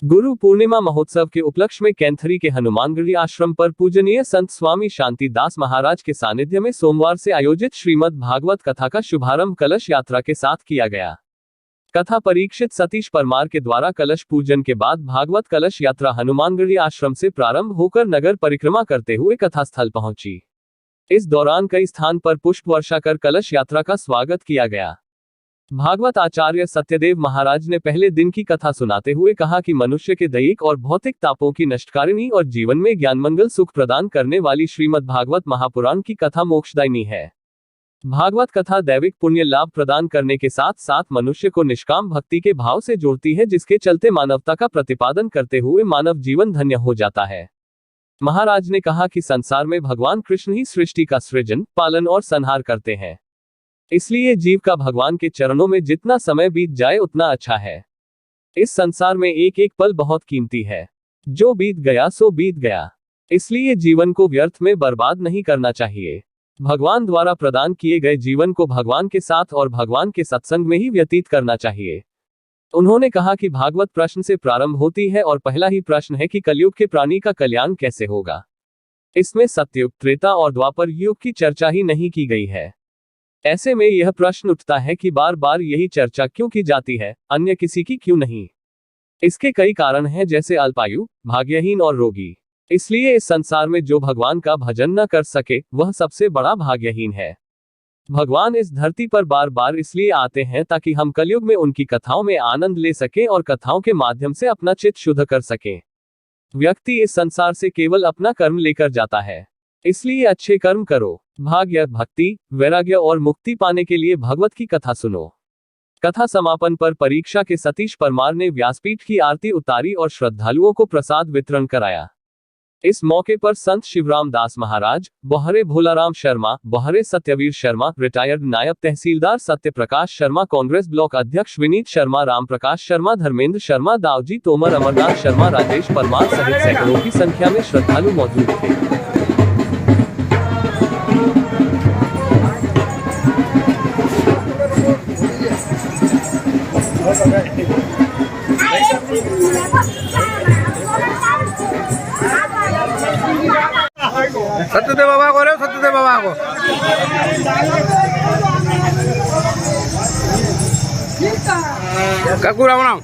गुरु पूर्णिमा महोत्सव के उपलक्ष्य में कैंथरी के हनुमानगढ़ी आश्रम पर पूजनीय संत स्वामी शांति दास महाराज के सानिध्य में सोमवार से आयोजित श्रीमद् भागवत कथा का शुभारंभ कलश यात्रा के साथ किया गया। कथा परीक्षित सतीश परमार के द्वारा कलश पूजन के बाद भागवत कलश यात्रा हनुमानगढ़ी आश्रम से प्रारंभ होकर नगर परिक्रमा करते हुए कथा स्थल पहुंची। इस दौरान कई स्थान पर पुष्प वर्षा कर कलश यात्रा का स्वागत किया गया। भागवत आचार्य सत्यदेव महाराज ने पहले दिन की कथा सुनाते हुए कहा कि मनुष्य के दैहिक और भौतिक तापों की नष्टकारिणी और जीवन में ज्ञान मंगल सुख प्रदान करने वाली श्रीमद् भागवत महापुराण की कथा मोक्षदायिनी है। भागवत कथा दैविक पुण्य लाभ प्रदान करने के साथ साथ मनुष्य को निष्काम भक्ति के भाव से जोड़ती है, जिसके चलते मानवता का प्रतिपादन करते हुए मानव जीवन धन्य हो जाता है। महाराज ने कहा कि संसार में भगवान कृष्ण ही सृष्टि का सृजन, पालन और संहार करते हैं, इसलिए जीव का भगवान के चरणों में जितना समय बीत जाए उतना अच्छा है। इस संसार में एक एक पल बहुत कीमती है, जो बीत गया सो बीत गया, इसलिए जीवन को व्यर्थ में बर्बाद नहीं करना चाहिए। भगवान द्वारा प्रदान किए गए जीवन को भगवान के साथ और भगवान के सत्संग में ही व्यतीत करना चाहिए। उन्होंने कहा कि भागवत प्रश्न से प्रारंभ होती है और पहला ही प्रश्न है कि कलयुग के प्राणी का कल्याण कैसे होगा। इसमें सत्ययुग, त्रेता और द्वापर युग की चर्चा ही नहीं की गई है। ऐसे में यह प्रश्न उठता है कि बार बार यही चर्चा क्यों की जाती है, अन्य किसी की क्यों नहीं। इसके कई कारण हैं, जैसे अल्पायु, भाग्यहीन और रोगी। इसलिए इस संसार में जो भगवान का भजन न कर सके वह सबसे बड़ा भाग्यहीन है। भगवान इस धरती पर बार बार इसलिए आते हैं ताकि हम कलयुग में उनकी कथाओं में आनंद ले सकें और कथाओं के माध्यम से अपना चित्त शुद्ध कर सकें। व्यक्ति इस संसार से केवल अपना कर्म लेकर जाता है, इसलिए अच्छे कर्म करो। भाग्य, भक्ति, वैराग्य और मुक्ति पाने के लिए भगवत की कथा सुनो। कथा समापन पर परीक्षा के सतीश परमार ने व्यासपीठ की आरती उतारी और श्रद्धालुओं को प्रसाद वितरण कराया। इस मौके पर संत शिवराम दास महाराज, बोहरे भोलाराम शर्मा, बोहरे सत्यवीर शर्मा, रिटायर्ड नायब तहसीलदार सत्य प्रकाश शर्मा, कांग्रेस ब्लॉक अध्यक्ष विनीत शर्मा, राम प्रकाश शर्मा, धर्मेंद्र शर्मा, दावजी तोमर, अमरनाथ शर्मा, राजेश परमार सहित सैकड़ों की संख्या में श्रद्धालु मौजूद थे। सत्यदेव बाबा को रे, सत्यदेव बाबा को काकू राम राम।